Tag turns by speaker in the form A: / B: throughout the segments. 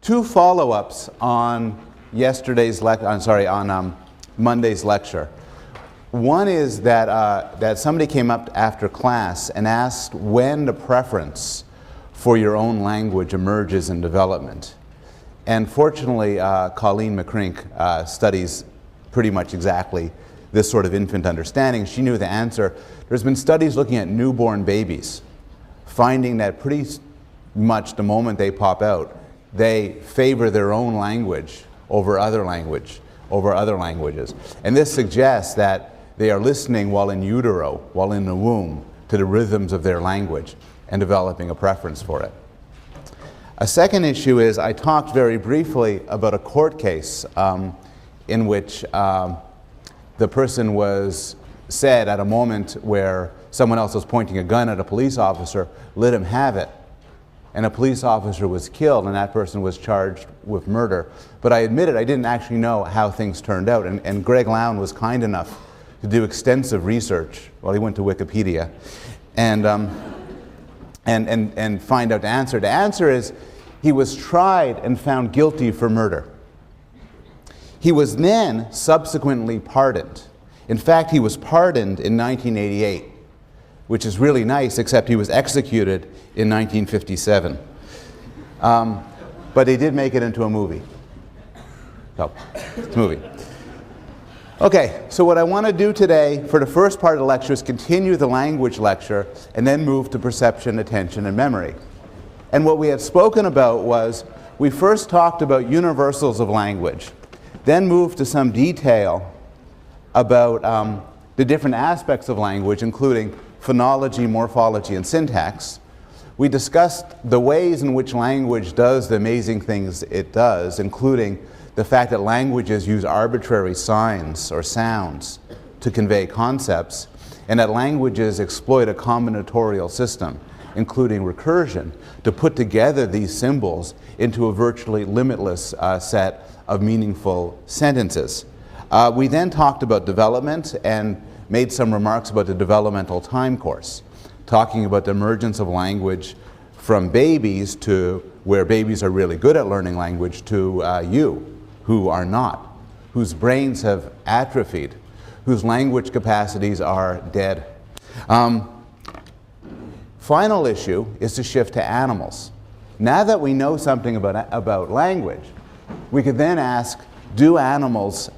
A: Two follow-ups on Monday's lecture. One is that somebody came up after class and asked when the preference for your own language emerges in development. And fortunately, Colleen McCrink studies pretty much exactly this sort of infant understanding. She knew the answer. There's been studies looking at newborn babies, finding that pretty much the moment they pop out, they favor their own language over other languages. And this suggests that they are listening while in utero, while in the womb, to the rhythms of their language and developing a preference for it. A second issue is I talked very briefly about a court case in which the person was said at a moment where someone else was pointing a gun at a police officer, let him have it. And a police officer was killed, and that person was charged with murder. But I admitted I didn't actually know how things turned out, and Greg Lown was kind enough to do extensive research. Well, he went to Wikipedia and find out the answer. The answer is he was tried and found guilty for murder. He was then subsequently pardoned. In fact, he was pardoned in 1988, which is really nice, except he was executed in 1957. But they did make it into a movie. So, it's a movie. Okay, so what I want to do today for the first part of the lecture is continue the language lecture and then move to perception, attention, and memory. And what we had spoken about was, we first talked about universals of language, then moved to some detail about the different aspects of language, including phonology, morphology, and syntax. We discussed the ways in which language does the amazing things it does, including the fact that languages use arbitrary signs or sounds to convey concepts, and that languages exploit a combinatorial system, including recursion, to put together these symbols into a virtually limitless set of meaningful sentences. We then talked about development and made some remarks about the developmental time course, talking about the emergence of language from babies to where babies are really good at learning language to you, who are not, whose brains have atrophied, whose language capacities are dead. Final issue is to shift to animals. Now that we know something about language, we could then ask, do animals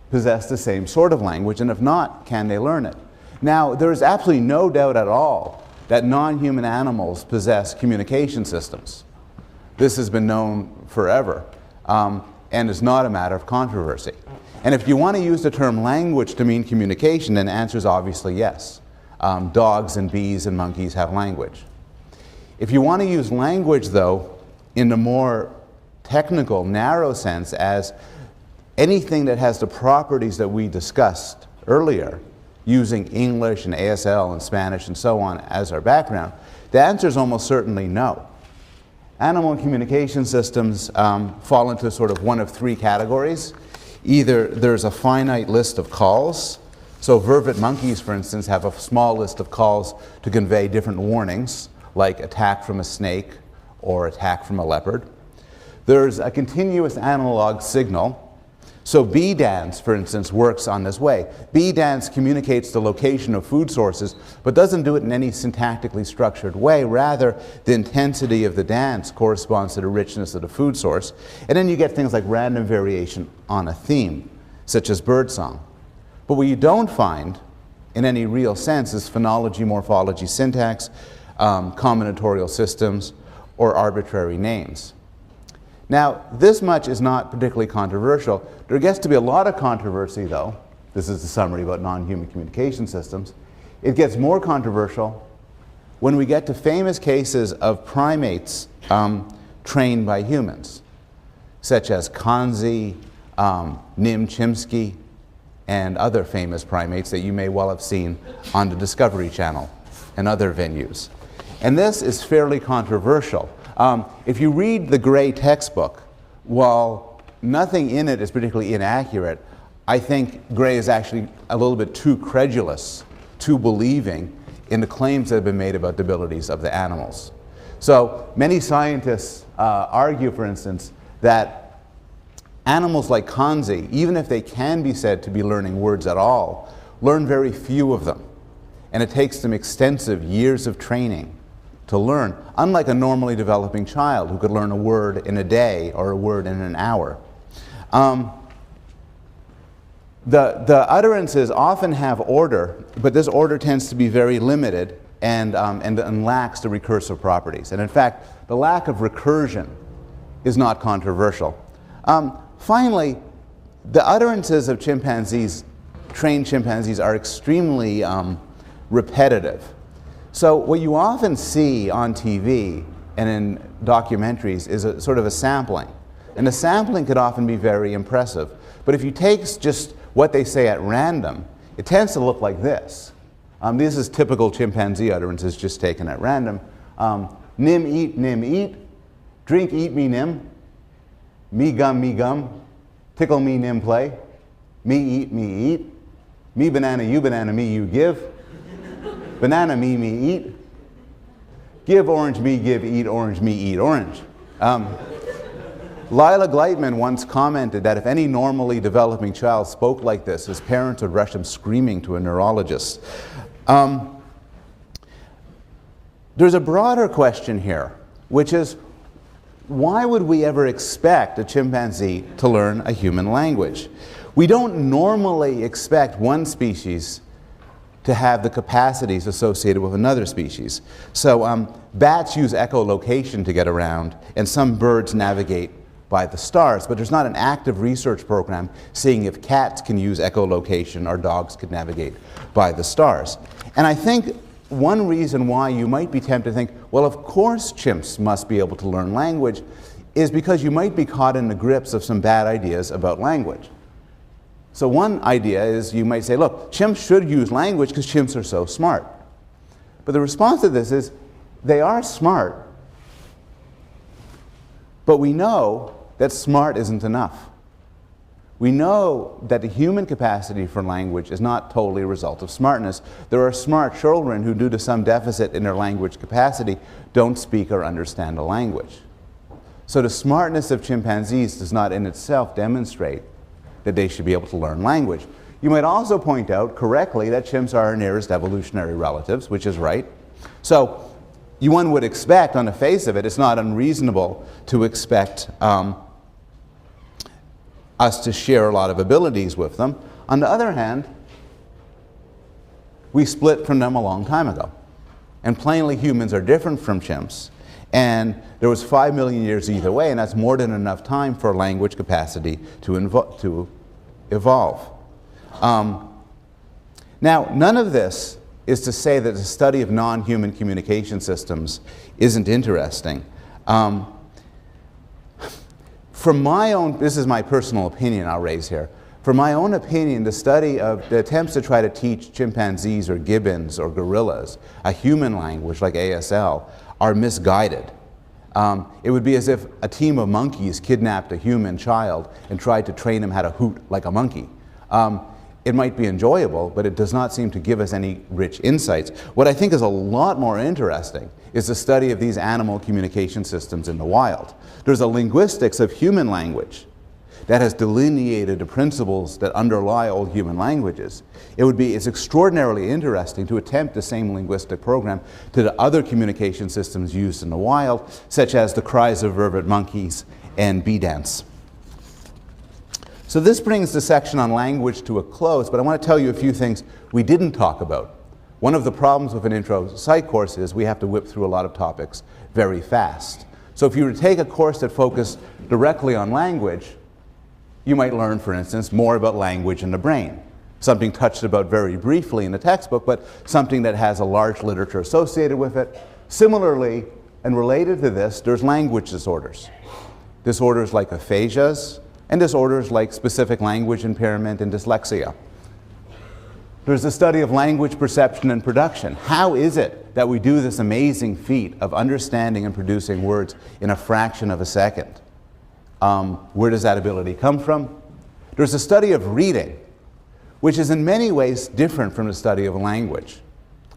A: possess the same sort of language, and if not, can they learn it? Now, there is absolutely no doubt at all that non-human animals possess communication systems. This has been known forever, and is not a matter of controversy. And if you want to use the term language to mean communication, then the answer is obviously yes. Dogs and bees and monkeys have language. If you want to use language, though, in the more technical, narrow sense as anything that has the properties that we discussed earlier, using English and ASL and Spanish and so on as our background, the answer is almost certainly no. Animal communication systems fall into sort of one of three categories. Either there's a finite list of calls. So vervet monkeys, for instance, have a small list of calls to convey different warnings, like attack from a snake or attack from a leopard. There's a continuous analog signal. So bee dance, for instance, works on this way. Bee dance communicates the location of food sources, but doesn't do it in any syntactically structured way. Rather, the intensity of the dance corresponds to the richness of the food source. And then you get things like random variation on a theme, such as birdsong. But what you don't find, in any real sense, is phonology, morphology, syntax, combinatorial systems, or arbitrary names. Now, this much is not particularly controversial. There gets to be a lot of controversy, though. This is the summary about non-human communication systems. It gets more controversial when we get to famous cases of primates trained by humans, such as Kanzi, Nim Chimpsky, and other famous primates that you may well have seen on the Discovery Channel and other venues. And this is fairly controversial. If you read the Gray textbook, while nothing in it is particularly inaccurate, I think Gray is actually a little bit too credulous, too believing in the claims that have been made about the abilities of the animals. So many scientists argue, for instance, that animals like kanzi, even if they can be said to be learning words at all, learn very few of them. And it takes them extensive years of training to learn, unlike a normally developing child who could learn a word in a day or a word in an hour. The utterances often have order, but this order tends to be very limited and lacks the recursive properties. And in fact, the lack of recursion is not controversial. Finally, the utterances of chimpanzees, trained chimpanzees, are extremely repetitive. So what you often see on TV and in documentaries is a sort of a sampling. And the sampling could often be very impressive. But if you take just what they say at random, it tends to look like this. This is typical chimpanzee utterances just taken at random. Nim eat, drink eat me nim, me gum, tickle me nim play, me eat, me banana, you give, banana me eat, give orange me give, eat orange me eat orange. Lila Gleitman once commented that if any normally developing child spoke like this, his parents would rush him screaming to a neurologist. There's a broader question here, which is, why would we ever expect a chimpanzee to learn a human language? We don't normally expect one species to have the capacities associated with another species. So bats use echolocation to get around, and some birds navigate by the stars, but there's not an active research program seeing if cats can use echolocation or dogs can navigate by the stars. And I think one reason why you might be tempted to think, well, of course chimps must be able to learn language, is because you might be caught in the grips of some bad ideas about language. So one idea is you might say, look, chimps should use language because chimps are so smart. But the response to this is, they are smart, but we know that smart isn't enough. We know that the human capacity for language is not totally a result of smartness. There are smart children who, due to some deficit in their language capacity, don't speak or understand a language. So the smartness of chimpanzees does not in itself demonstrate that they should be able to learn language. You might also point out correctly that chimps are our nearest evolutionary relatives, which is right. So one would expect, on the face of it, it's not unreasonable to expect us to share a lot of abilities with them. On the other hand, we split from them a long time ago. And plainly humans are different from chimps. And there was 5 million years either way, and that's more than enough time for language capacity to evolve. Now, none of this is to say that the study of non-human communication systems isn't interesting. From my own, this is my personal opinion I'll raise here. From my own opinion, the study of the attempts to try to teach chimpanzees or gibbons or gorillas a human language like ASL are misguided. It would be as if a team of monkeys kidnapped a human child and tried to train him how to hoot like a monkey. It might be enjoyable, but it does not seem to give us any rich insights. What I think is a lot more interesting is the study of these animal communication systems in the wild. There's a linguistics of human language that has delineated the principles that underlie all human languages. It's extraordinarily interesting to attempt the same linguistic program to the other communication systems used in the wild, such as the cries of vervet monkeys and bee dance. So this brings the section on language to a close, but I want to tell you a few things we didn't talk about. One of the problems with an intro psych course is we have to whip through a lot of topics very fast. So if you were to take a course that focused directly on language, you might learn, for instance, more about language in the brain. Something touched about very briefly in the textbook, but something that has a large literature associated with it. Similarly, and related to this, there's language disorders. Disorders like aphasias, and disorders like specific language impairment and dyslexia. There's the study of language perception and production. How is it that we do this amazing feat of understanding and producing words in a fraction of a second? Where does that ability come from? There's a study of reading, which is in many ways different from the study of language.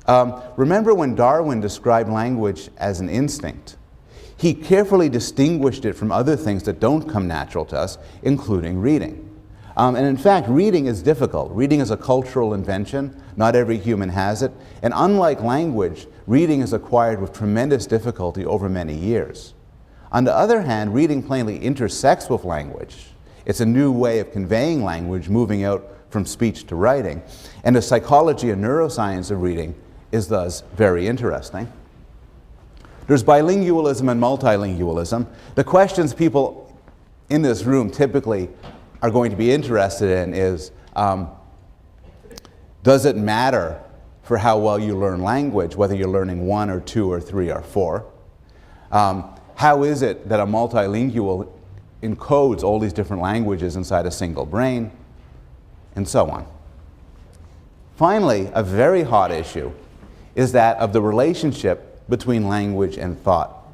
A: Remember when Darwin described language as an instinct? He carefully distinguished it from other things that don't come natural to us, including reading. And in fact, reading is difficult. Reading is a cultural invention. Not every human has it. And unlike language, reading is acquired with tremendous difficulty over many years. On the other hand, reading plainly intersects with language. It's a new way of conveying language, moving out from speech to writing. And the psychology and neuroscience of reading is thus very interesting. There's bilingualism and multilingualism. The questions people in this room typically are going to be interested in is, does it matter for how well you learn language, whether you're learning 1 or 2 or 3 or 4? How is it that a multilingual encodes all these different languages inside a single brain? And so on. Finally, a very hot issue is that of the relationship between language and thought.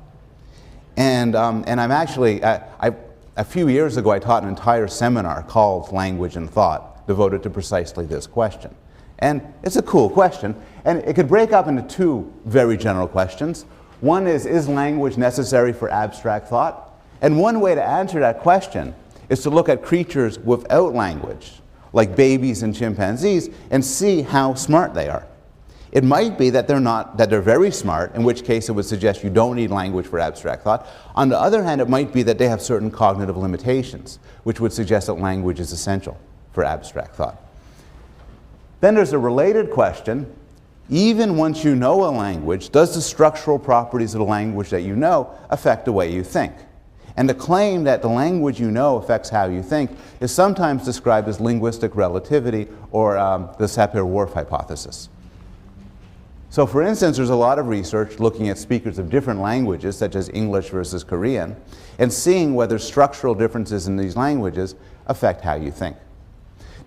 A: And I'm actually, a few years ago I taught an entire seminar called Language and Thought, devoted to precisely this question. And it's a cool question, and it could break up into 2 very general questions. One is language necessary for abstract thought? And one way to answer that question is to look at creatures without language, like babies and chimpanzees, and see how smart they are. It might be that they're very smart, in which case it would suggest you don't need language for abstract thought. On the other hand, it might be that they have certain cognitive limitations, which would suggest that language is essential for abstract thought. Then there's a related question. Even once you know a language, does the structural properties of the language that you know affect the way you think? And the claim that the language you know affects how you think is sometimes described as linguistic relativity, or the Sapir-Whorf hypothesis. So for instance, there's a lot of research looking at speakers of different languages, such as English versus Korean, and seeing whether structural differences in these languages affect how you think.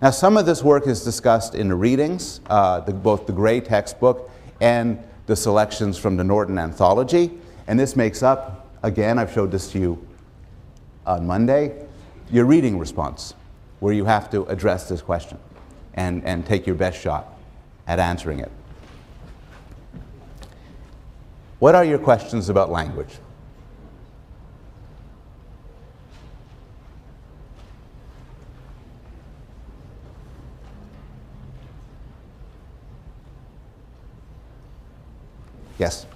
A: Now, some of this work is discussed in the readings, both the Gray textbook and the selections from the Norton Anthology, and this makes up, again, I've showed this to you on Monday, your reading response, where you have to address this question and take your best shot at answering it. What are your questions about language? Yes?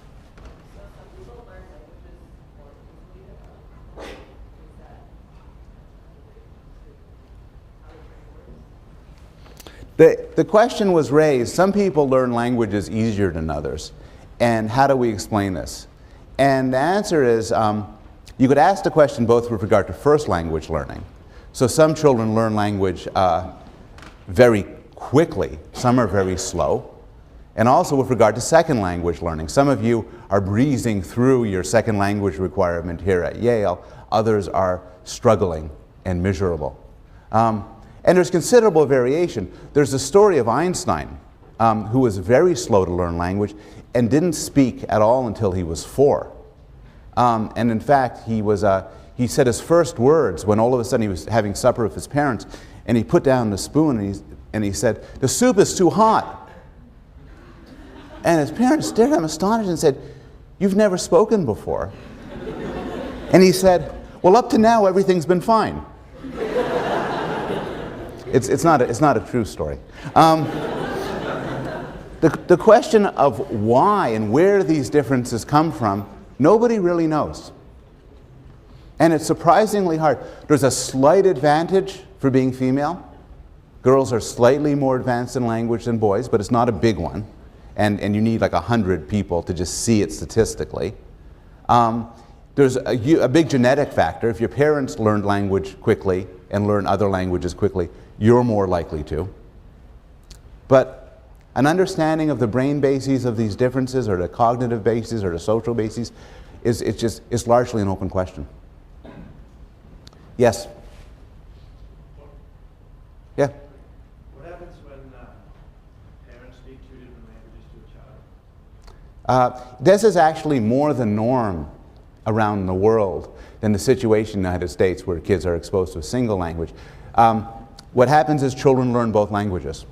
A: The question was raised, some people learn languages easier than others. And how do we explain this? And the answer is, you could ask the question both with regard to first language learning. So some children learn language very quickly, some are very slow. And also with regard to second language learning. Some of you are breezing through your second language requirement here at Yale, others are struggling and miserable. And there's considerable variation. There's the story of Einstein, who was very slow to learn language and didn't speak at all until he was 4. And in fact, he said his first words when all of a sudden he was having supper with his parents, and he put down the spoon and he said, "The soup is too hot." And his parents stared at him astonished and said, "You've never spoken before." And he said, "Well, up to now, everything's been fine." It's not a true story. The question of why and where these differences come from, nobody really knows. And it's surprisingly hard. There's a slight advantage for being female. Girls are slightly more advanced in language than boys, but it's not a big one. And you need like 100 people to just see it statistically. There's a big genetic factor. If your parents learned language quickly and learn other languages quickly, you're more likely to. But an understanding of the brain bases of these differences, or the cognitive bases, or the social bases, is largely an open question. Yes? Yeah?
B: What happens when parents speak 2 different languages to a child?
A: This is actually more the norm around the world than the situation in the United States, where kids are exposed to a single language. What happens is children learn both languages.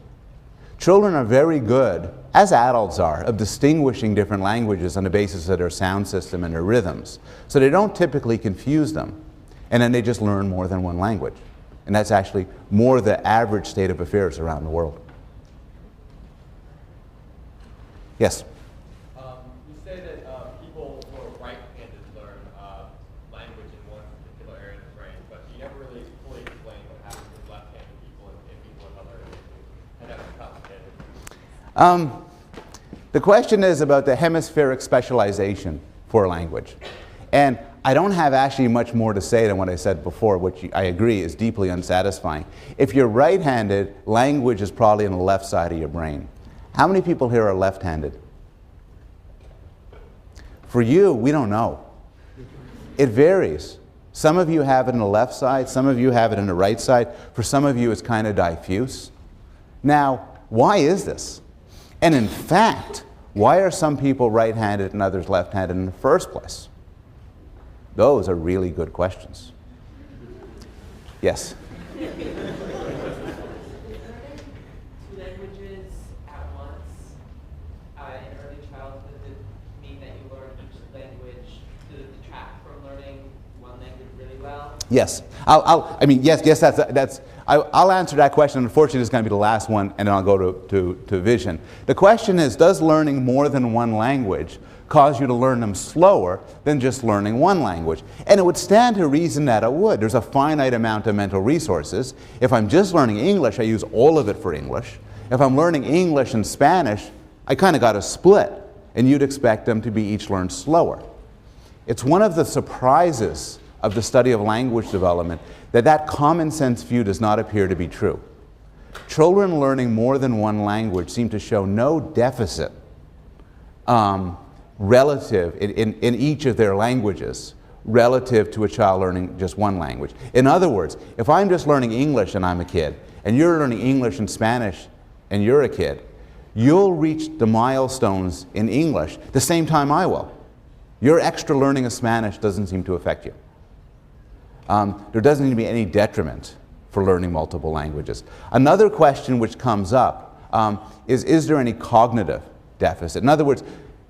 A: Children are very good as adults are, of distinguishing different languages on the basis of their sound system and their rhythms. So they don't typically confuse them, and then they just learn more than one language. And that's actually more the average state of affairs around the world. Yes?
C: You say that people who are right-handed learn language in one particular area of the brain, but you never really fully explain what happens with left-handed people and people in other areas. And that's complicated.
A: The question is about the hemispheric specialization for language. And I don't have actually much more to say than what I said before, which I agree is deeply unsatisfying. If you're right-handed, language is probably on the left side of your brain. How many people here are left-handed? For you, we don't know. It varies. Some of you have it on the left side, some of you have it on the right side. For some of you, it's kind of diffuse. Now, why is this? And in fact, why are some people right-handed and others left-handed in the first place? Those are really good questions. Yes?
D: Two languages at once in early childhood would mean that you learn each language to detract from learning one language really well?
A: Yes. I'll answer that question. Unfortunately, it's going to be the last one, and then I'll go to vision. The question is, does learning more than one language cause you to learn them slower than just learning one language? And it would stand to reason that it would. There's a finite amount of mental resources. If I'm just learning English, I use all of it for English. If I'm learning English and Spanish, I kind of got a split, and you'd expect them to be each learned slower. It's one of the surprises of the study of language development that common sense view does not appear to be true. Children learning more than one language seem to show no deficit relative in each of their languages relative to a child learning just one language. In other words, if I'm just learning English and I'm a kid, and you're learning English and Spanish and you're a kid, you'll reach the milestones in English the same time I will. Your extra learning of Spanish doesn't seem to affect you. There doesn't need to be any detriment for learning multiple languages. Another question which comes up is there any cognitive deficit? In other words,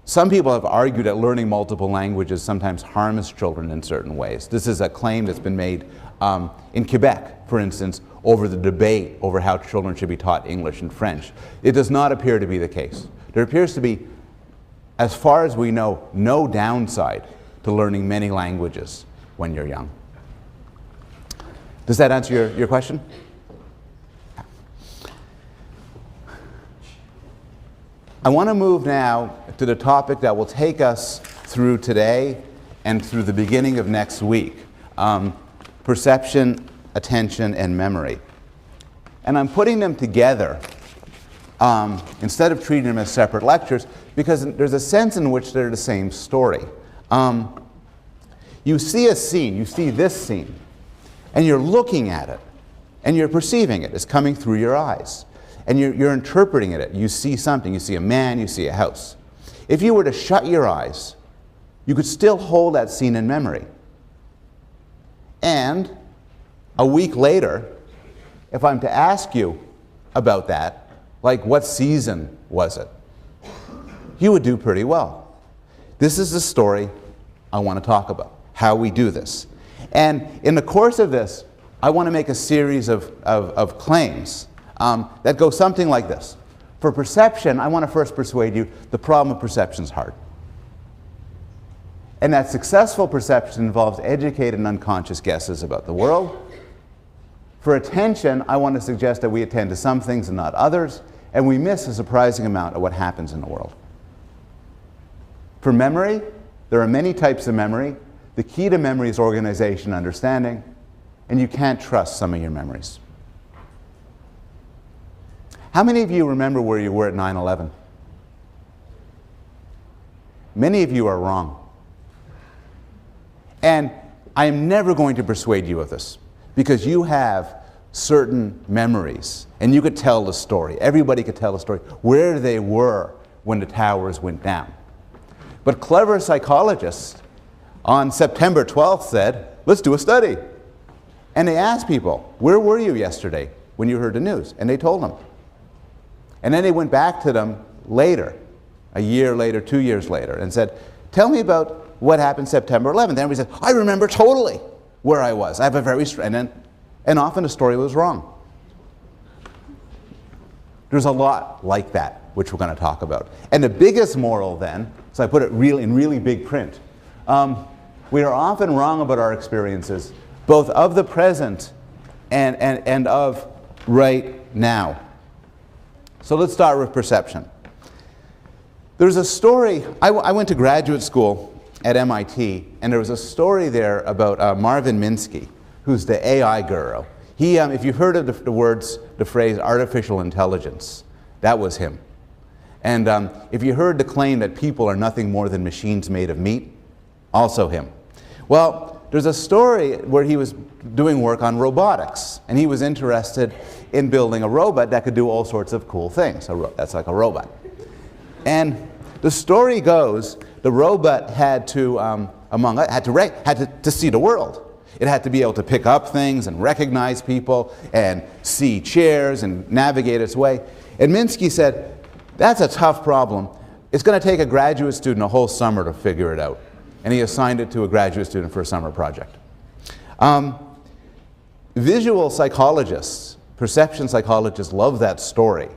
A: some people have argued that learning multiple languages sometimes harms children in certain ways. This is a claim that's been made in Quebec, for instance, over the debate over how children should be taught English and French. It does not appear to be the case. There appears to be, as far as we know, no downside to learning many languages when you're young. Does that answer your question? I want to move now to the topic that will take us through today and through the beginning of next week. Perception, attention, and memory. And I'm putting them together instead of treating them as separate lectures because there's a sense in which they're the same story. You see a scene, you see this scene, and you're looking at it, and you're perceiving it. It's coming through your eyes. And you're interpreting it. You see something. You see a man, you see a house. If you were to shut your eyes, you could still hold that scene in memory. And a week later, if I'm to ask you about that, like what season was it, you would do pretty well. This is the story I want to talk about, how we do this. And in the course of this, I want to make a series of claims that go something like this. For perception, I want to first persuade you the problem of perception is hard. And that successful perception involves educated and unconscious guesses about the world. For attention, I want to suggest that we attend to some things and not others, and we miss a surprising amount of what happens in the world. For memory, there are many types of memory. The key to memory is organization and understanding, and you can't trust some of your memories. How many of you remember where you were at 9/11? Many of you are wrong. And I am never going to persuade you of this, because you have certain memories, and you could tell the story. Everybody could tell the story, where they were when the towers went down. But clever psychologists on September 12th said, let's do a study. And they asked people, where were you yesterday when you heard the news? And they told them. And then they went back to them later, a year later, 2 years later, and said, tell me about what happened September 11th. And everybody said, I remember totally where I was. I have a very and often the story was wrong. There's a lot like that, which we're going to talk about. And the biggest moral then, so I put it in really big print, we are often wrong about our experiences, both of the present and of right now. So let's start with perception. There's a story, I went to graduate school at MIT, and there was a story there about Marvin Minsky, who's the AI guru. He, if you've heard of the phrase artificial intelligence, that was him. And if you heard the claim that people are nothing more than machines made of meat, also him. Well, there's a story where he was doing work on robotics, and he was interested in building a robot that could do all sorts of cool things. That's like a robot. And the story goes, the robot had to, had to see the world. It had to be able to pick up things and recognize people and see chairs and navigate its way. And Minsky said, that's a tough problem. It's going to take a graduate student a whole summer to figure it out. And he assigned it to a graduate student for a summer project. Visual psychologists, perception psychologists love that story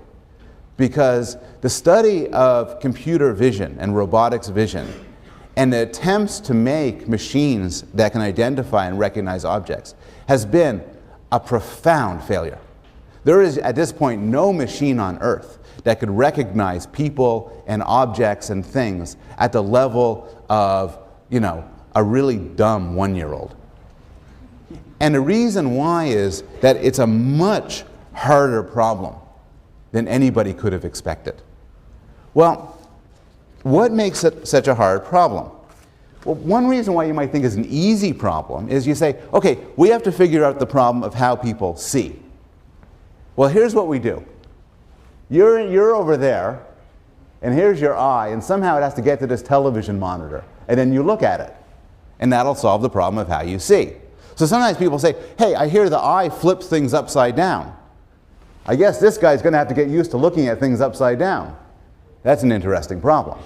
A: because the study of computer vision and robotics vision and the attempts to make machines that can identify and recognize objects has been a profound failure. There is, at this point, no machine on Earth that could recognize people and objects and things at the level of, you know, a really dumb one-year-old. And the reason why is that it's a much harder problem than anybody could have expected. Well, what makes it such a hard problem? Well, one reason why you might think it's an easy problem is you say, okay, we have to figure out the problem of how people see. Well, here's what we do. You're over there, and here's your eye, and somehow it has to get to this television monitor, and then you look at it, and that'll solve the problem of how you see. So sometimes people say, hey, I hear the eye flips things upside down. I guess this guy's going to have to get used to looking at things upside down. That's an interesting problem.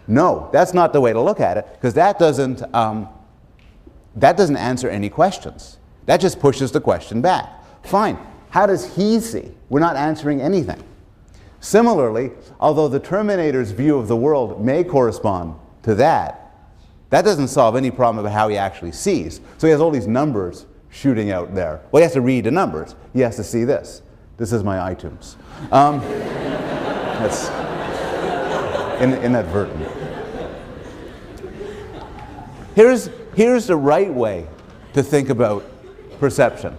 A: No, that's not the way to look at it, because that doesn't answer any questions. That just pushes the question back. Fine, how does he see? We're not answering anything. Similarly, although the Terminator's view of the world may correspond to that, that doesn't solve any problem about how he actually sees. So he has all these numbers shooting out there. Well, he has to read the numbers. He has to see this. This is my iTunes. That's inadvertent. Here's the right way to think about perception.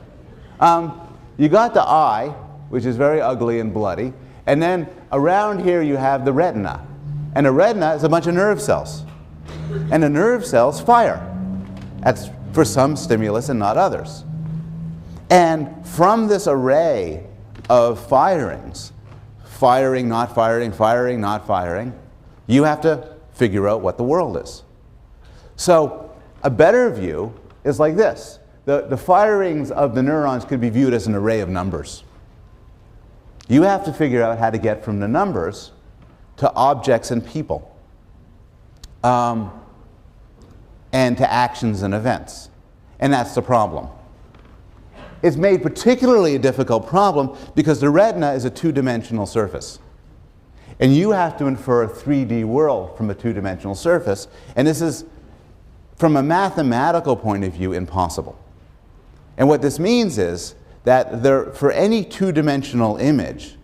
A: You got the eye, which is very ugly and bloody, and then around here you have the retina. And the retina is a bunch of nerve cells. And the nerve cells fire. That's for some stimulus and not others. And from this array of firings, firing, not firing, firing, not firing, you have to figure out what the world is. So a better view is like this. The firings of the neurons could be viewed as an array of numbers. You have to figure out how to get from the numbers to objects and people, and to actions and events. And that's the problem. It's made particularly a difficult problem because the retina is a two-dimensional surface. And you have to infer a 3D world from a two-dimensional surface, and this is, from a mathematical point of view, impossible. And what this means is that for any two-dimensional image,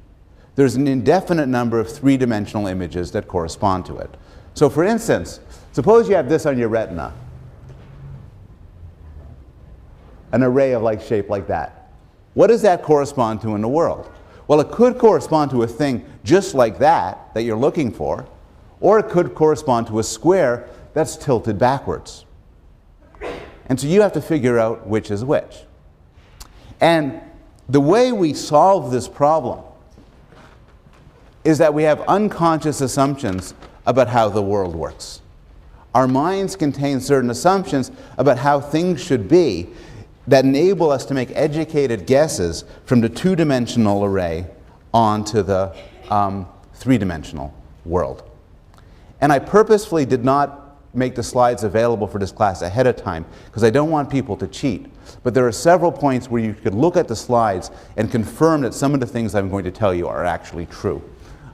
A: there's an indefinite number of three-dimensional images that correspond to it. So for instance, suppose you have this on your retina, an array of shape like that. What does that correspond to in the world? Well, it could correspond to a thing just like that you're looking for, or it could correspond to a square that's tilted backwards. And so you have to figure out which is which. And the way we solve this problem is that we have unconscious assumptions about how the world works. Our minds contain certain assumptions about how things should be that enable us to make educated guesses from the two-dimensional array onto the three-dimensional world. And I purposefully did not make the slides available for this class ahead of time because I don't want people to cheat. But there are several points where you could look at the slides and confirm that some of the things I'm going to tell you are actually true.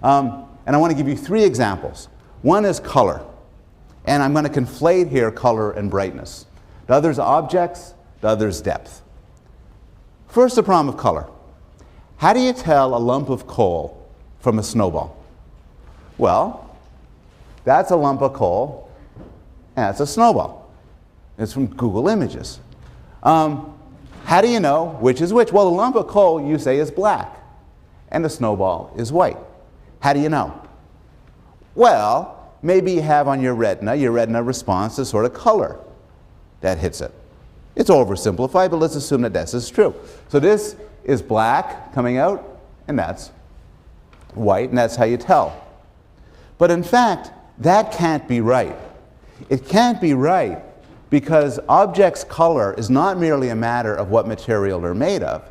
A: And I want to give you 3 examples. One is color. And I'm going to conflate here color and brightness. The other is objects, the other is depth. First, the problem of color. How do you tell a lump of coal from a snowball? Well, that's a lump of coal. And that's a snowball. It's from Google Images. How do you know which is which? Well, the lump of coal you say is black, and the snowball is white. How do you know? Well, maybe you have on your retina responds to sort of color that hits it. It's oversimplified, but let's assume that this is true. So this is black coming out, and that's white, and that's how you tell. But in fact, that can't be right. It can't be right because objects' color is not merely a matter of what material they're made of,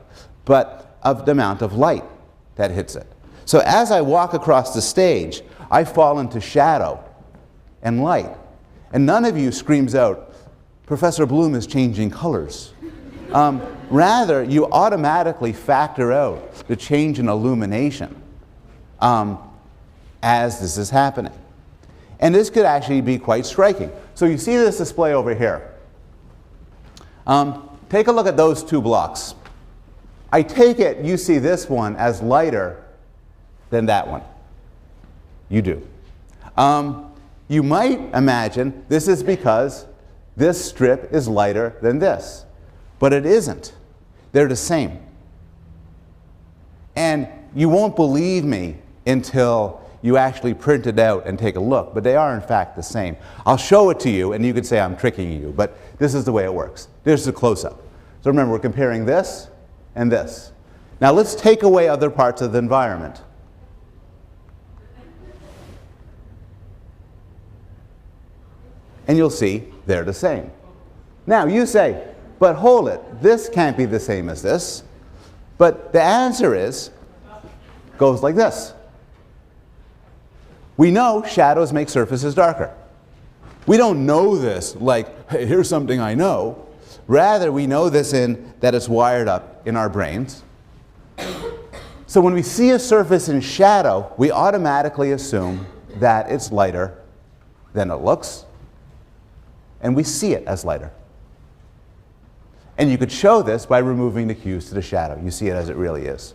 A: but of the amount of light that hits it. So as I walk across the stage, I fall into shadow and light. And none of you screams out, "Professor Bloom is changing colors." Rather, you automatically factor out the change in illumination as this is happening. And this could actually be quite striking. So you see this display over here. Take a look at those 2 blocks. I take it you see this one as lighter than that one. You do. You might imagine this is because this strip is lighter than this. But it isn't. They're the same. And you won't believe me until you actually print it out and take a look, but they are in fact the same. I'll show it to you and you could say I'm tricking you, but this is the way it works. There's the close-up. So remember, we're comparing this and this. Now let's take away other parts of the environment. And you'll see they're the same. Now you say, but hold it, this can't be the same as this. But the answer is, goes like this. We know shadows make surfaces darker. We don't know this like, hey, here's something I know. Rather, we know this in that it's wired up in our brains. So when we see a surface in shadow, we automatically assume that it's lighter than it looks, and we see it as lighter. And you could show this by removing the hues to the shadow. You see it as it really is.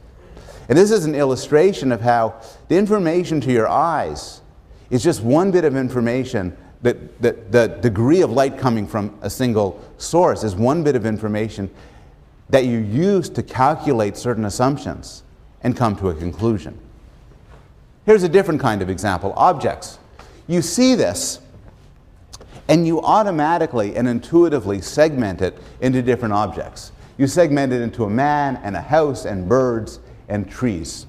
A: And this is an illustration of how the information to your eyes is just one bit of information. The degree of light coming from a single source is one bit of information that you use to calculate certain assumptions and come to a conclusion. Here's a different kind of example, objects. You see this, and you automatically and intuitively segment it into different objects. You segment it into a man and a house and birds and trees.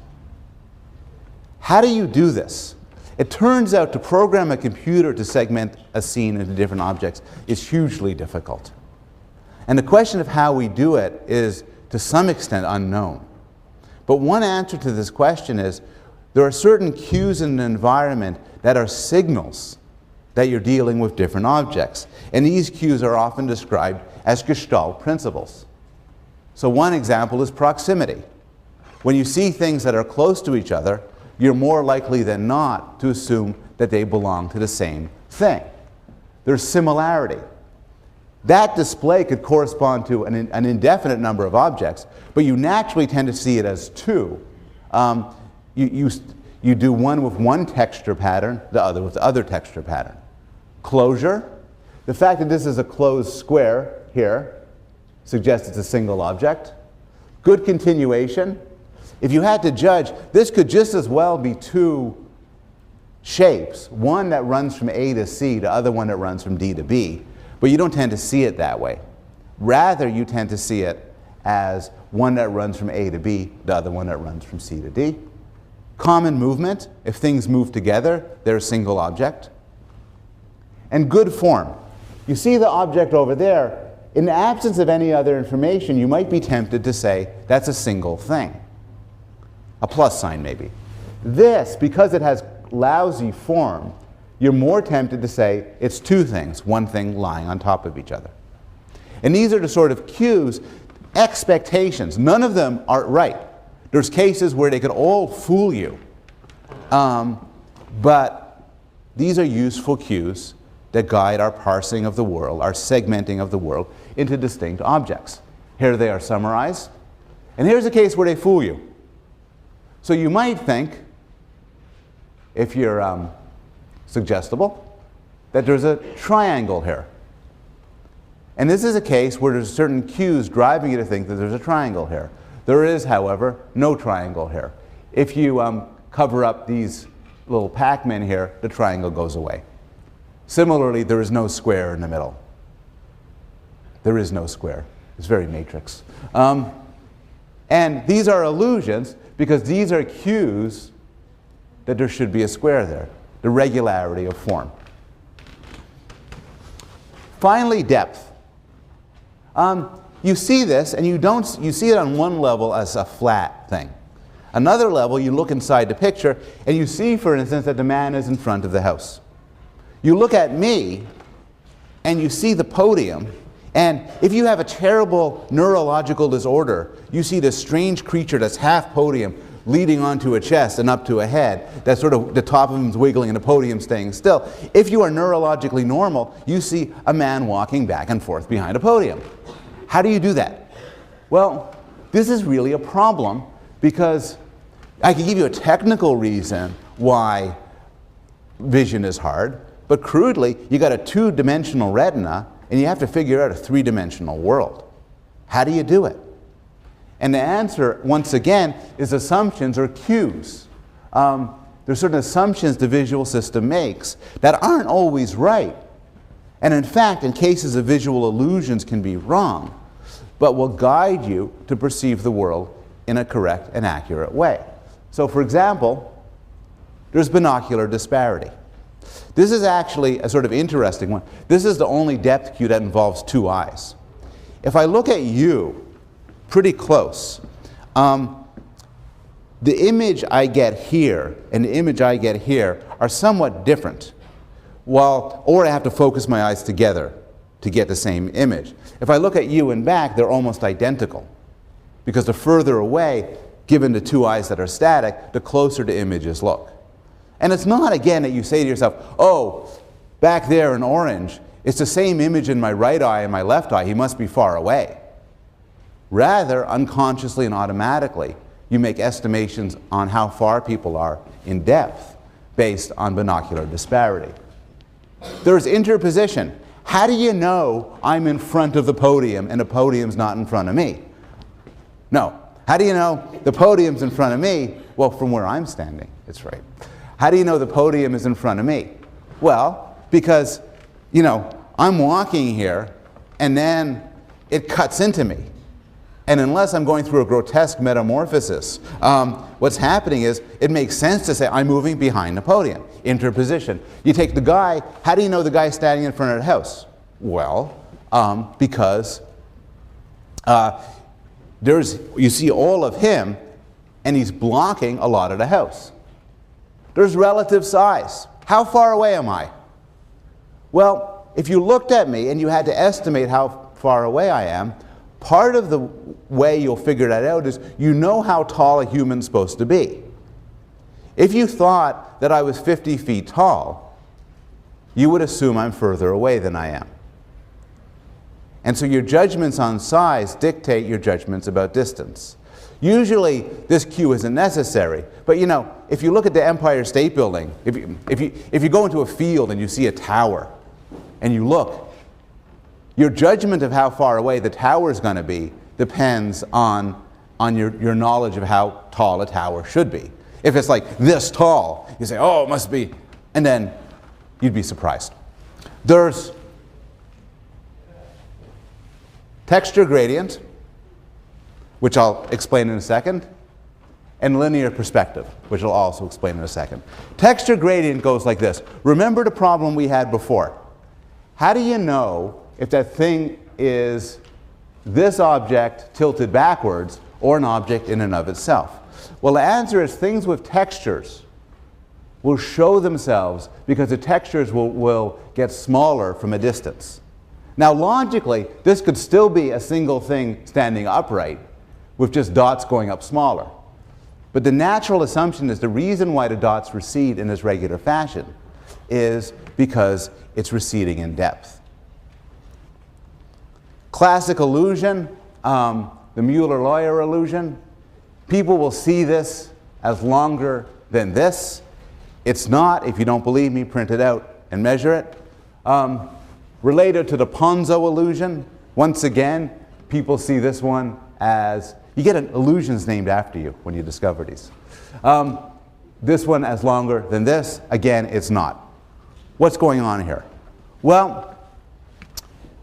A: How do you do this? It turns out to program a computer to segment a scene into different objects is hugely difficult. And the question of how we do it is to some extent unknown. But one answer to this question is there are certain cues in the environment that are signals that you're dealing with different objects. And these cues are often described as Gestalt principles. So one example is proximity. When you see things that are close to each other, you're more likely than not to assume that they belong to the same thing. There's similarity. That display could correspond to an indefinite number of objects, but you naturally tend to see it as 2. You do one with one texture pattern, the other with the other texture pattern. Closure. The fact that this is a closed square here suggests it's a single object. Good continuation. If you had to judge, this could just as well be 2 shapes, one that runs from A to C, the other one that runs from D to B, but you don't tend to see it that way. Rather, you tend to see it as one that runs from A to B, the other one that runs from C to D. Common movement. If things move together, they're a single object. And good form. You see the object over there. In the absence of any other information, you might be tempted to say that's a single thing. A plus sign maybe. This, because it has lousy form, you're more tempted to say it's two things, one thing lying on top of each other. And these are the sort of cues, expectations. None of them are right. There's cases where they could all fool you. But these are useful cues that guide our parsing of the world, our segmenting of the world into distinct objects. Here they are summarized. And here's a case where they fool you. So you might think, if you're suggestible, that there's a triangle here. And this is a case where there's certain cues driving you to think that there's a triangle here. There is, however, no triangle here. If you cover up these little Pac-Men here, the triangle goes away. Similarly, there is no square in the middle. There is no square. It's very matrix. And these are illusions because these are cues that there should be a square there, the regularity of form. Finally, depth. You see this, and you see it on one level as a flat thing. Another level, you look inside the picture, and you see, for instance, that the man is in front of the house. You look at me, and you see the podium, and if you have a terrible neurological disorder, you see this strange creature that's half podium leading onto a chest and up to a head, that sort of the top of him is wiggling and the podium staying still. If you are neurologically normal, you see a man walking back and forth behind a podium. How do you do that? Well, this is really a problem because I can give you a technical reason why vision is hard, but crudely, you got a two-dimensional retina and you have to figure out a three-dimensional world. How do you do it? And the answer, once again, is assumptions or cues. There's certain assumptions the visual system makes that aren't always right. And in fact, in cases of visual illusions can be wrong, but will guide you to perceive the world in a correct and accurate way. So for example, there's binocular disparity. This is actually a sort of interesting one. This is the only depth cue that involves two eyes. If I look at you pretty close, the image I get here and the image I get here are somewhat different. Or I have to focus my eyes together to get the same image. If I look at you and back, they're almost identical. Because the further away, given the two eyes that are static, the closer the images look. And it's not, again, that you say to yourself, oh, back there in orange, it's the same image in my right eye and my left eye, he must be far away. Rather, unconsciously and automatically, you make estimations on how far people are in depth based on binocular disparity. There's interposition. How do you know I'm in front of the podium and the podium's not in front of me? No. How do you know the podium's in front of me? Well, from where I'm standing, it's right. How do you know the podium is in front of me? Well, because, I'm walking here and then it cuts into me. And unless I'm going through a grotesque metamorphosis, what's happening is it makes sense to say I'm moving behind the podium. Interposition. You take the guy, how do you know the guy's standing in front of the house? Well, because you see all of him and he's blocking a lot of the house. There's relative size. How far away am I? Well, if you looked at me and you had to estimate how far away I am, part of the way you'll figure that out is you know how tall a human's supposed to be. If you thought that I was 50 feet tall, you would assume I'm further away than I am. And so your judgments on size dictate your judgments about distance. Usually this cue isn't necessary, but if you look at the Empire State Building, if you go into a field and you see a tower and you look, your judgment of how far away the tower is going to be depends on your knowledge of how tall a tower should be. If it's like this tall, you say, oh, it must be, and then you'd be surprised. There's texture gradient, which I'll explain in a second, and linear perspective, which I'll also explain in a second. Texture gradient goes like this. Remember the problem we had before. How do you know if that thing is this object tilted backwards or an object in and of itself? Well, the answer is things with textures will show themselves because the textures will get smaller from a distance. Now logically, this could still be a single thing standing upright with just dots going up smaller. But the natural assumption is the reason why the dots recede in this regular fashion is because it's receding in depth. Classic illusion, the Mueller-Lawyer illusion. People will see this as longer than this. It's not. If you don't believe me, print it out and measure it. Related to the Ponzo illusion, once again, people see this one as, you get illusions named after you when you discover these. This one as longer than this. Again, it's not. What's going on here? Well,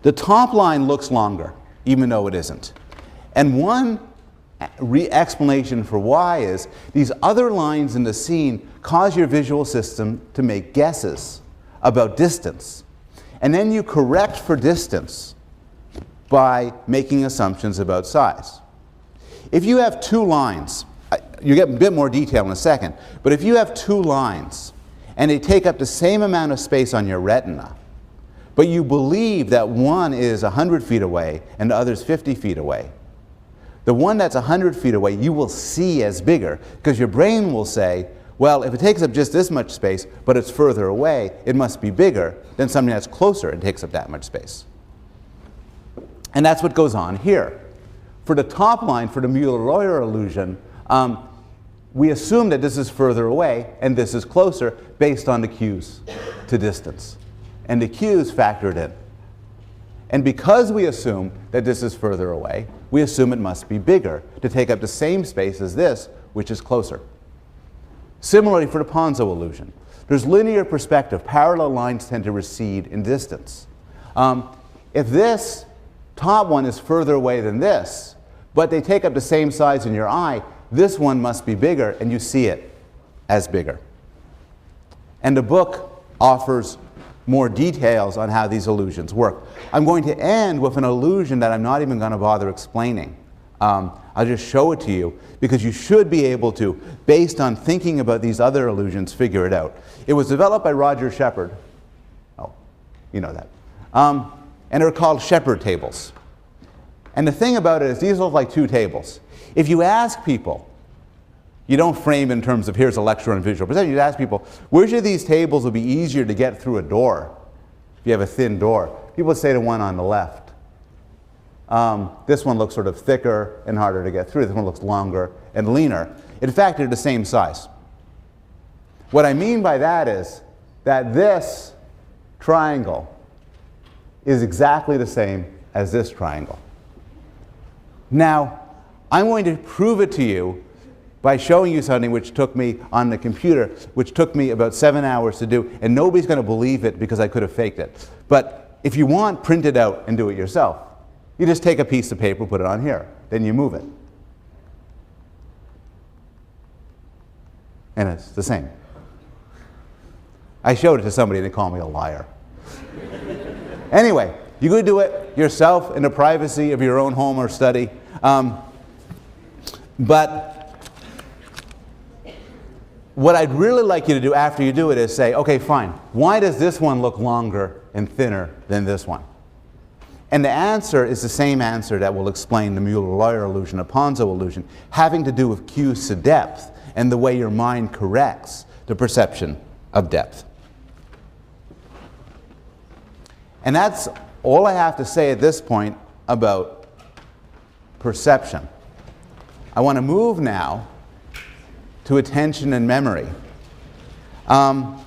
A: the top line looks longer, even though it isn't. And one explanation for why is these other lines in the scene cause your visual system to make guesses about distance. And then you correct for distance by making assumptions about size. If you have two lines, you get a bit more detail in a second, but if you have two lines and they take up the same amount of space on your retina, but you believe that one is 100 feet away and the other is 50 feet away, the one that's 100 feet away you will see as bigger because your brain will say, well, if it takes up just this much space, but it's further away, it must be bigger than something that's closer and takes up that much space. And that's what goes on here. For the top line, for the Mueller-Lawyer illusion, we assume that this is further away and this is closer based on the cues to distance. And the cues factored in. And because we assume that this is further away, we assume it must be bigger to take up the same space as this, which is closer. Similarly for the Ponzo illusion. There's linear perspective. Parallel lines tend to recede in distance. If this top one is further away than this, but they take up the same size in your eye, this one must be bigger, and you see it as bigger. And the book offers more details on how these illusions work. I'm going to end with an illusion that I'm not even going to bother explaining. I'll just show it to you because you should be able to, based on thinking about these other illusions, figure it out. It was developed by Roger Shepard. Oh, you know that. And they're called Shepard tables. And the thing about it is these look like two tables. If you ask people, you don't frame in terms of here's a lecture on visual perception, you ask people, which of these tables will be easier to get through a door if you have a thin door? People would say the one on the left. This one looks sort of thicker and harder to get through. This one looks longer and leaner. In fact, they're the same size. What I mean by that is that this triangle is exactly the same as this triangle. Now, I'm going to prove it to you by showing you something which took me on the computer, which took me about 7 hours to do, and nobody's going to believe it because I could have faked it. But if you want, print it out and do it yourself. You just take a piece of paper, put it on here, then you move it. And it's the same. I showed it to somebody and they called me a liar. Anyway, you could do it yourself in the privacy of your own home or study. But what I'd really like you to do after you do it is say, okay, fine, why does this one look longer and thinner than this one? And the answer is the same answer that will explain the Mueller-Lawyer illusion, a Ponzo illusion, having to do with cues to depth and the way your mind corrects the perception of depth. And that's all I have to say at this point about perception. I want to move now to attention and memory. And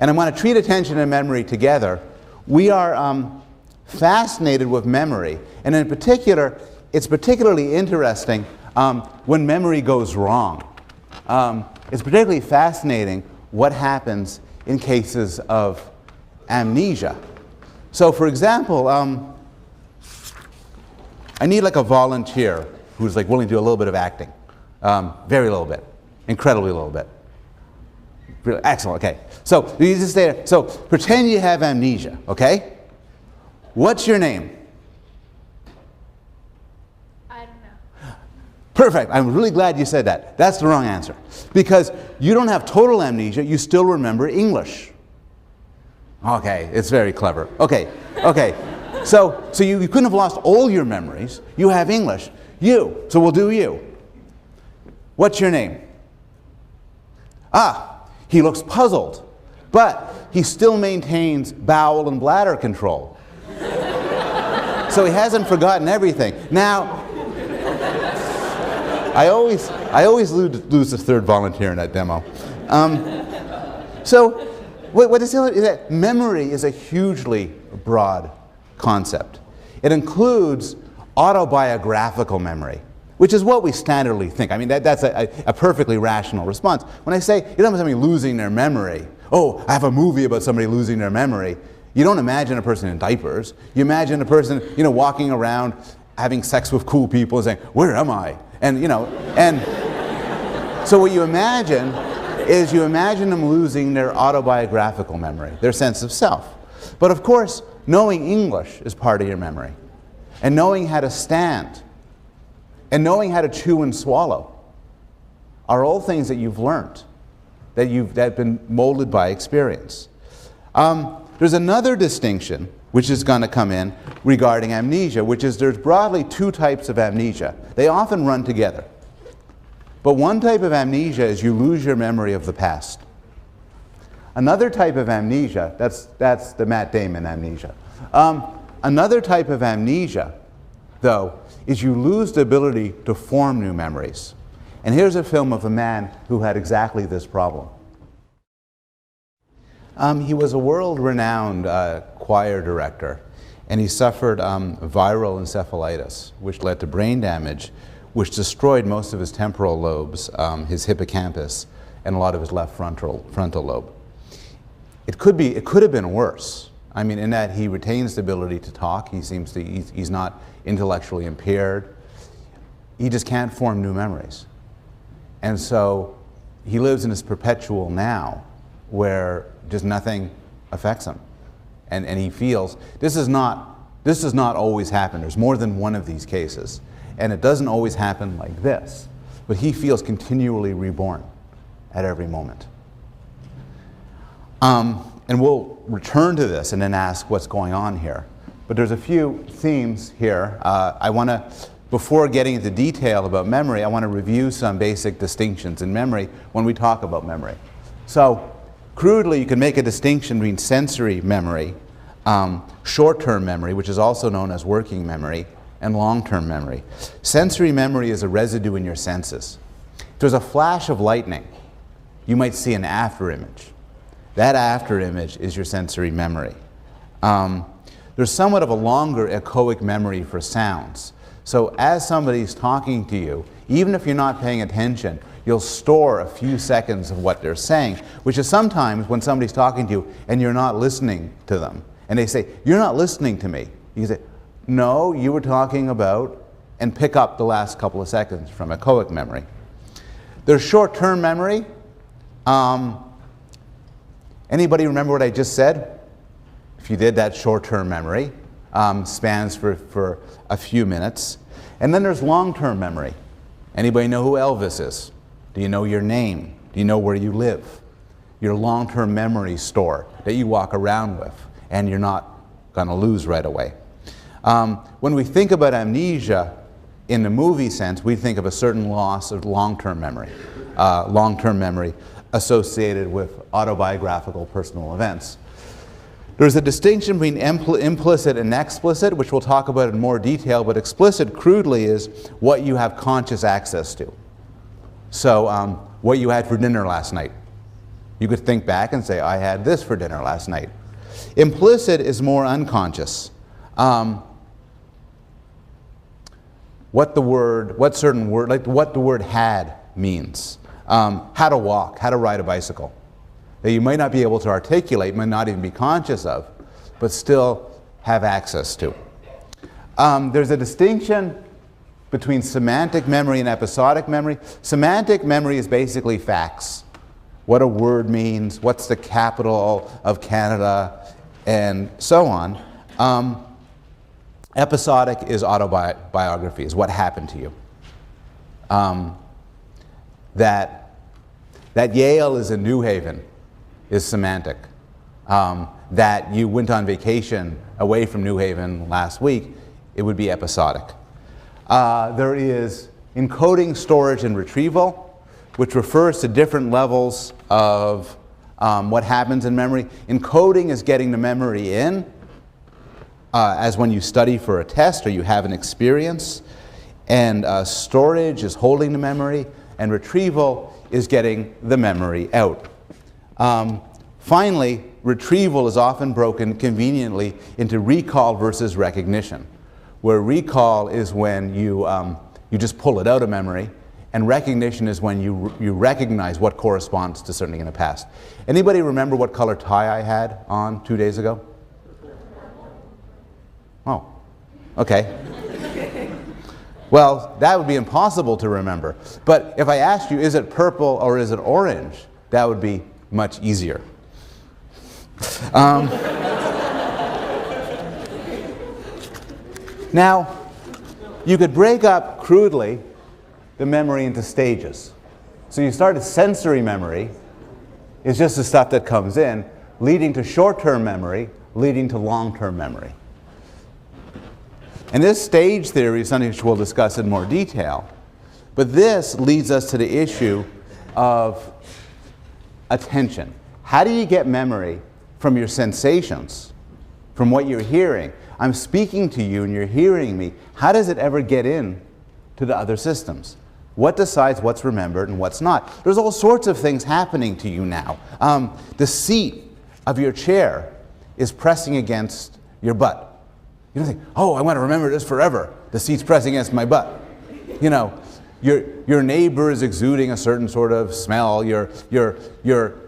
A: I want to treat attention and memory together. We are fascinated with memory, and in particular, it's particularly interesting when memory goes wrong. It's particularly fascinating what happens in cases of amnesia. So for example, I need like a volunteer who's like willing to do a little bit of acting. Very little bit. Incredibly little bit. Really, excellent, okay. So you just stay there. So pretend you have amnesia, okay? What's your name?
E: I don't know.
A: Perfect. I'm really glad you said that. That's the wrong answer. Because you don't have total amnesia, you still remember English. Okay, it's very clever. Okay. So you couldn't have lost all your memories. You have English. You. So we'll do you. What's your name? He looks puzzled, but he still maintains bowel and bladder control. So he hasn't forgotten everything. Now, I always lose the third volunteer in that demo. So what is that memory is a hugely broad concept. It includes autobiographical memory, which is what we standardly think. I mean, that's a perfectly rational response. When I say you don't have somebody losing their memory, oh, I have a movie about somebody losing their memory, you don't imagine a person in diapers. You imagine a person, walking around having sex with cool people and saying, where am I? And, so what you imagine is you imagine them losing their autobiographical memory, their sense of self. But of course, knowing English is part of your memory. And knowing how to stand, and knowing how to chew and swallow are all things that you've learned, that have been molded by experience. There's another distinction which is going to come in regarding amnesia, which is there's broadly two types of amnesia. They often run together. But one type of amnesia is you lose your memory of the past. Another type of amnesia, that's the Matt Damon amnesia. Another type of amnesia, though, is you lose the ability to form new memories. And here's a film of a man who had exactly this problem. He was a world-renowned choir director, and he suffered viral encephalitis, which led to brain damage, which destroyed most of his temporal lobes, his hippocampus, and a lot of his left frontal lobe. It could have been worse. I mean, in that he retains the ability to talk. He's not intellectually impaired. He just can't form new memories. And so he lives in this perpetual now where just nothing affects him. And he feels, this does not always happen. There's more than one of these cases. And it doesn't always happen like this. But he feels continually reborn at every moment. And we'll return to this and then ask what's going on here. But there's a few themes here. Before getting into detail about memory, I want to review some basic distinctions in memory when we talk about memory. So, crudely, you can make a distinction between sensory memory, short-term memory, which is also known as working memory, and long-term memory. Sensory memory is a residue in your senses. If there's a flash of lightning, you might see an after image. That after image is your sensory memory. There's somewhat of a longer echoic memory for sounds. So as somebody's talking to you, even if you're not paying attention, you'll store a few seconds of what they're saying, which is sometimes when somebody's talking to you and you're not listening to them. And they say, you're not listening to me. You say, no, you were talking about, and pick up the last couple of seconds from echoic memory. There's short-term memory. Anybody remember what I just said? If you did, that short-term memory spans for a few minutes. And then there's long-term memory. Anybody know who Elvis is? Do you know your name? Do you know where you live? Your long-term memory store that you walk around with and you're not going to lose right away. When we think about amnesia in the movie sense, we think of a certain loss of long-term memory associated with autobiographical personal events. There's a distinction between implicit and explicit, which we'll talk about in more detail, but explicit, crudely, is what you have conscious access to. So, what you had for dinner last night. You could think back and say, I had this for dinner last night. Implicit is more unconscious. What the word had means. How to walk, how to ride a bicycle. That you might not be able to articulate, might not even be conscious of, but still have access to. There's a distinction between semantic memory and episodic memory. Semantic memory is basically facts. What a word means, what's the capital of Canada, and so on. Episodic is autobiography, is what happened to you. that Yale is in New Haven is semantic. That you went on vacation away from New Haven last week, it would be episodic. There is encoding, storage, and retrieval, which refers to different levels of what happens in memory. Encoding is getting the memory in, as when you study for a test or you have an experience. And storage is holding the memory, and retrieval is getting the memory out. Finally, retrieval is often broken conveniently into recall versus recognition, where recall is when you just pull it out of memory, and recognition is when you recognize what corresponds to something in the past. Anybody remember what color tie I had on 2 days ago? Oh, okay. Well, that would be impossible to remember. But if I asked you, is it purple or is it orange, that would be much easier. Now, you could break up crudely the memory into stages. So you start with sensory memory, is just the stuff that comes in, leading to short-term memory, leading to long-term memory. And this stage theory is something which we'll discuss in more detail. But this leads us to the issue of attention. How do you get memory from your sensations, from what you're hearing? I'm speaking to you and you're hearing me. How does it ever get in to the other systems? What decides what's remembered and what's not? There's all sorts of things happening to you now. The seat of your chair is pressing against your butt. You don't think, oh, I want to remember this forever. The seat's pressing against my butt. You know, your neighbor is exuding a certain sort of smell. You're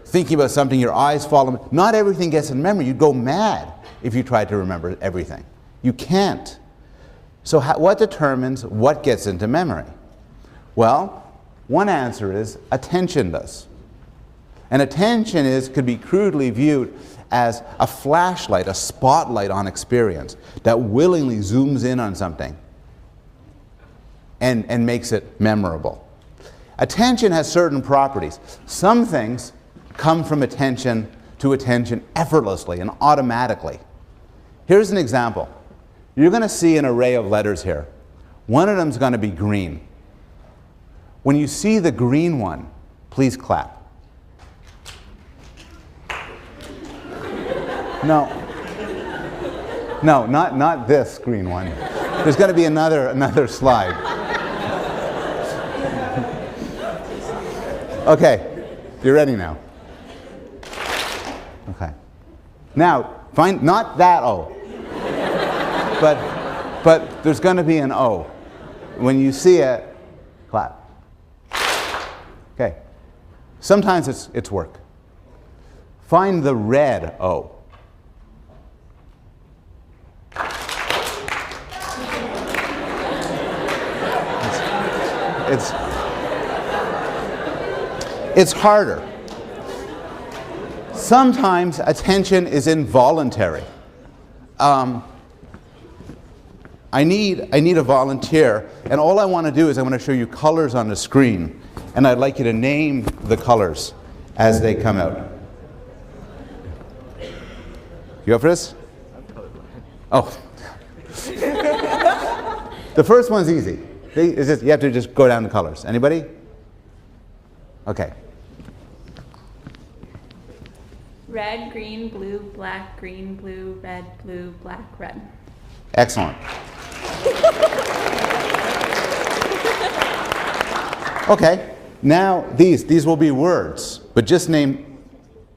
A: thinking about something, your eyes follow. Not everything gets in memory. You'd go mad if you tried to remember everything. You can't. So what determines what gets into memory? Well, one answer is attention does. And attention could be crudely viewed as a flashlight, a spotlight on experience that willingly zooms in on something and makes it memorable. Attention has certain properties. Some things come from attention to attention effortlessly and automatically. Here's an example. You're going to see an array of letters here. One of them is going to be green. When you see the green one, please clap. No, not this green one. There's going to be another slide. Okay, you're ready now. Okay. Now, find not that O, but there's going to be an O. When you see it, clap. Okay. Sometimes it's work. Find the red O. It's harder. Sometimes attention is involuntary. I need a volunteer, and all I want to do is I want to show you colors on the screen, and I'd like you to name the colors as they come out. You up for this? Oh. The first one's easy. You have to just go down the colors. Anybody? Okay.
E: Red, green, blue, black, green, blue, red, blue, black, red.
A: Excellent. Okay. Now these will be words, but just name.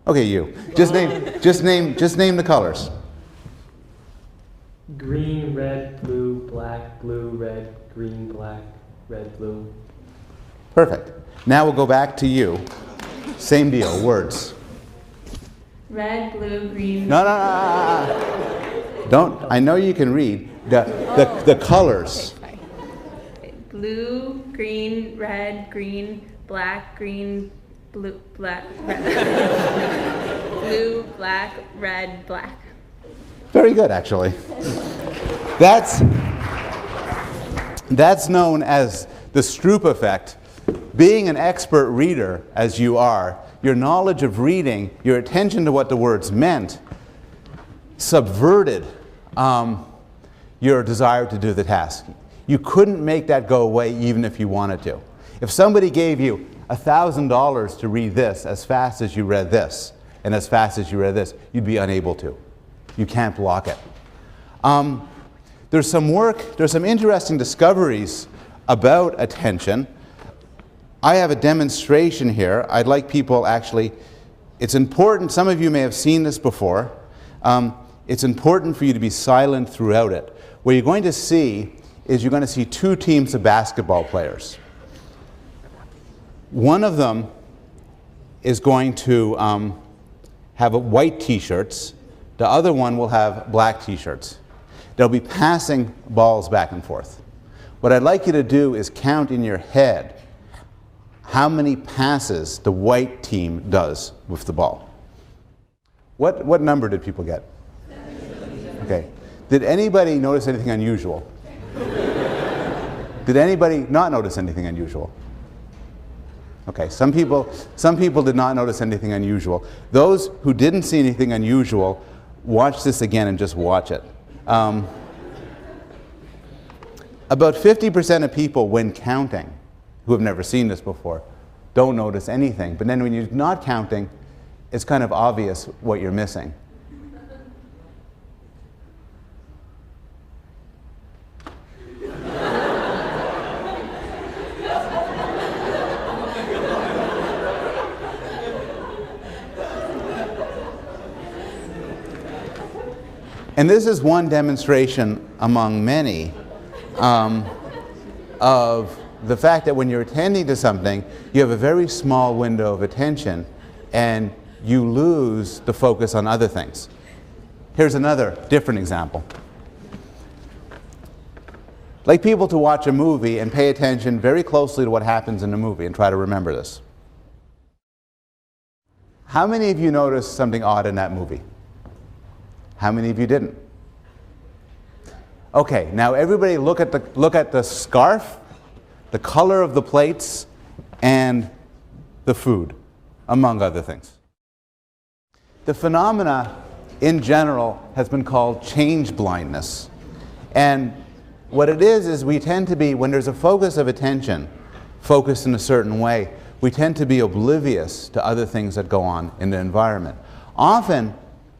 A: Okay, you. Just name the colors.
F: Green, red, blue, red, green, black, red, blue.
A: Perfect. Now we'll go back to you. Same deal, words.
E: Red, blue, green.
A: No. Don't. I know you can read the colors.
E: Okay, blue, green, red, green, black, green, blue, black, red. Blue, black, red, black.
A: Very good, actually. That's known as the Stroop effect. Being an expert reader, as you are, your knowledge of reading, your attention to what the words meant, subverted your desire to do the task. You couldn't make that go away even if you wanted to. If somebody gave you $1,000 to read this as fast as you read this, and as fast as you read this, you'd be unable to. You can't block it. There's some interesting discoveries about attention. I have a demonstration here. I'd like people actually, it's important, some of you may have seen this before. It's important for you to be silent throughout it. What you're going to see is you're going to see two teams of basketball players. One of them is going to have white t-shirts. The other one will have black t-shirts. They'll be passing balls back and forth. What I'd like you to do is count in your head how many passes the white team does with the ball. What number did people get? Okay. Did anybody notice anything unusual? Did anybody not notice anything unusual? Okay, some people did not notice anything unusual. Those who didn't see anything unusual, watch this again and just watch it. About 50% of people, when counting, who have never seen this before, don't notice anything. But then when you're not counting, it's kind of obvious what you're missing. And this is one demonstration among many of the fact that when you're attending to something, you have a very small window of attention and you lose the focus on other things. Here's another different example. I'd like people to watch a movie and pay attention very closely to what happens in the movie and try to remember this. How many of you noticed something odd in that movie? How many of you didn't? Okay, now everybody look at the scarf, the color of the plates, and the food, among other things. The phenomena in general has been called change blindness. And what it is we tend to be, when there's a focus of attention, focused in a certain way, we tend to be oblivious to other things that go on in the environment. Often,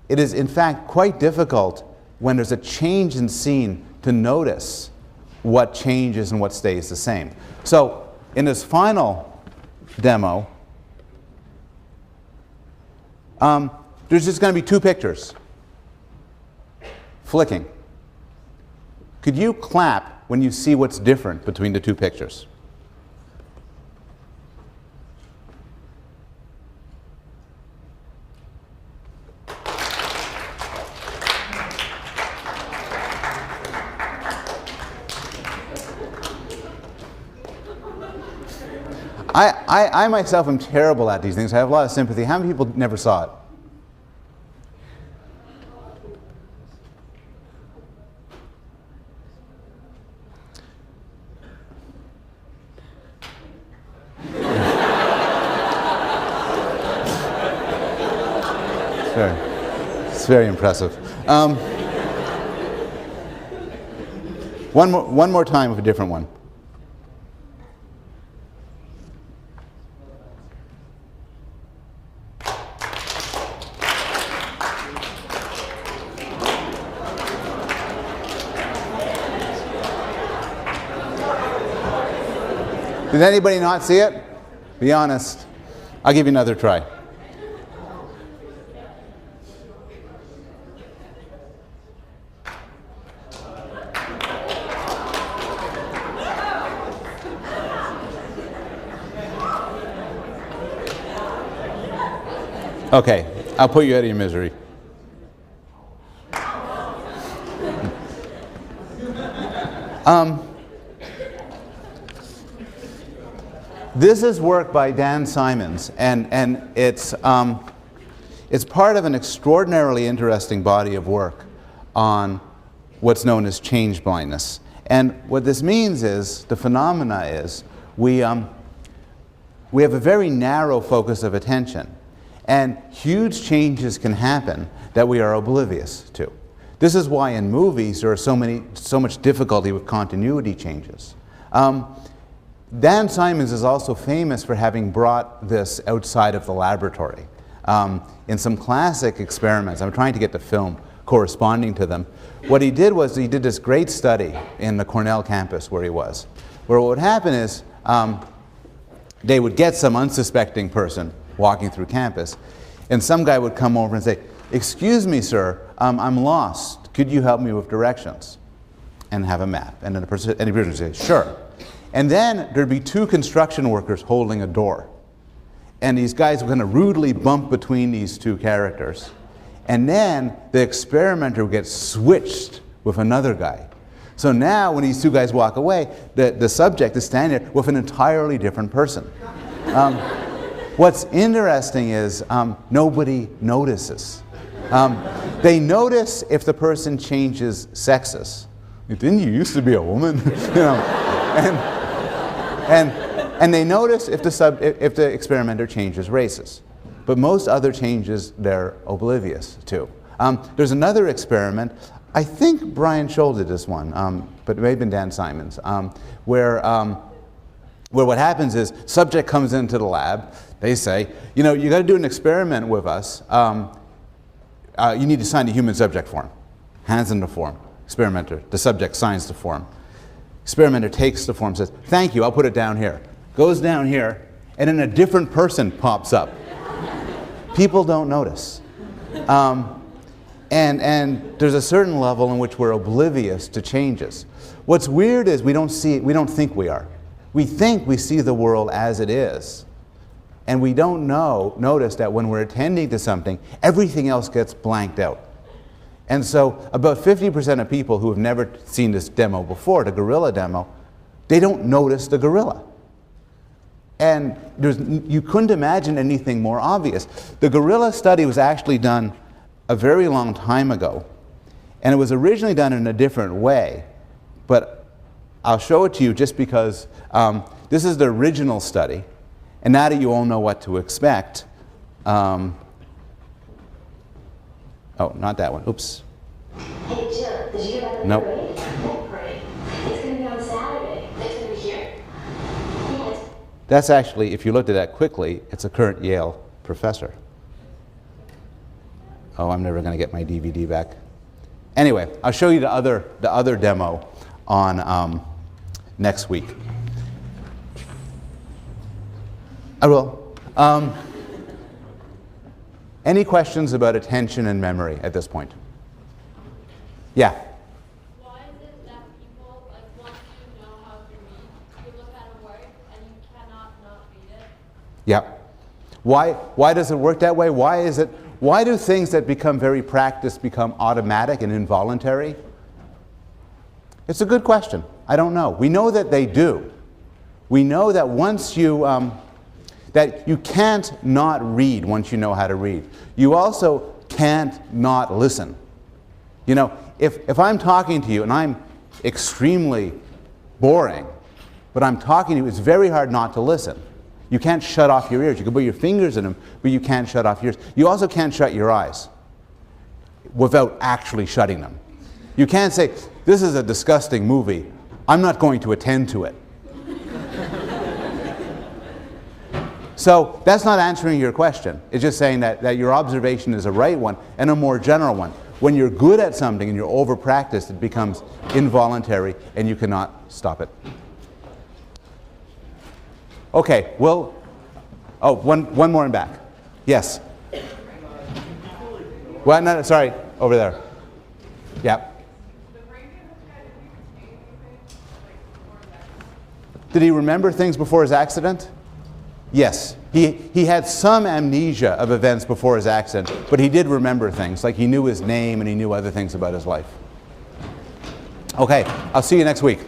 A: it is in fact quite difficult when there's a change in scene to notice what changes and what stays the same. So in this final demo, there's just going to be two pictures flicking. Could you clap when you see what's different between the two pictures? I myself am terrible at these things. I have a lot of sympathy. How many people never saw it? It's very impressive. One more time with a different one. Did anybody not see it? Be honest. I'll give you another try. Okay, I'll put you out of your misery. This is work by Dan Simons, and it's part of an extraordinarily interesting body of work on what's known as change blindness. And what this means is, the phenomena is, we have a very narrow focus of attention. And huge changes can happen that we are oblivious to. This is why in movies there are so much difficulty with continuity changes. Dan Simons is also famous for having brought this outside of the laboratory. In some classic experiments, I'm trying to get the film corresponding to them, what he did was he did this great study in the Cornell campus where he was, where what would happen is they would get some unsuspecting person walking through campus, and some guy would come over and say, "Excuse me, sir, I'm lost. Could you help me with directions?" And have a map. And then the person would say, "Sure." And then there'd be two construction workers holding a door. And these guys were going to rudely bump between these two characters. And then the experimenter would get switched with another guy. So now when these two guys walk away, the subject is standing there with an entirely different person. What's interesting is nobody notices. They notice if the person changes sexes. Didn't you used to be a woman? And they notice if the experimenter changes races. But most other changes they're oblivious to. There's another experiment, I think Brian Scholl did this one, but it may have been Dan Simons, where what happens is subject comes into the lab, they say, you know, you got to do an experiment with us, you need to sign the human subject form. Hands in the form. Experimenter, the subject signs the form. Experimenter takes the form, says, "Thank you, I'll put it down here." Goes down here, and then a different person pops up. People don't notice. And there's a certain level in which we're oblivious to changes. What's weird is we don't think we are. We think we see the world as it is. And we don't notice that when we're attending to something, everything else gets blanked out. And so about 50% of people who have never seen this demo before, the gorilla demo, they don't notice the gorilla. And you couldn't imagine anything more obvious. The gorilla study was actually done a very long time ago. And it was originally done in a different way. But I'll show it to you just because this is the original study. And now that you all know what to expect, oh, not that one. Oops.
G: Hey, Jill, did you hear about the
A: Nope.
G: parade? What parade? It's going to be on Saturday. It's going to be here? Yes.
A: That's actually, if you looked at that quickly, it's a current Yale professor. Oh, I'm never going to get my DVD back. Anyway, I'll show you the other demo on next week. I will. Any questions about attention and memory at this point? Yeah?
H: Why is it that people, like, once you know how to read, you look at a word and you cannot not read it?
A: Yeah. Why does it work that way? Why do things that become very practiced become automatic and involuntary? It's a good question. I don't know. We know that they do. We know that once you, that you can't not read once you know how to read. You also can't not listen. You know, if I'm talking to you and I'm extremely boring, but I'm talking to you, it's very hard not to listen. You can't shut off your ears. You can put your fingers in them, but you can't shut off your ears. You also can't shut your eyes without actually shutting them. You can't say, "This is a disgusting movie. I'm not going to attend to it." So that's not answering your question. It's just saying that your observation is a right one and a more general one. When you're good at something and you're over-practiced, it becomes involuntary and you cannot stop it. Okay, well, oh, one more in back. Yes? Well, no, sorry, over there. Yeah. Did he remember things before his accident? Yes. He had some amnesia of events before his accident, but he did remember things, like he knew his name and he knew other things about his life. Okay, I'll see you next week.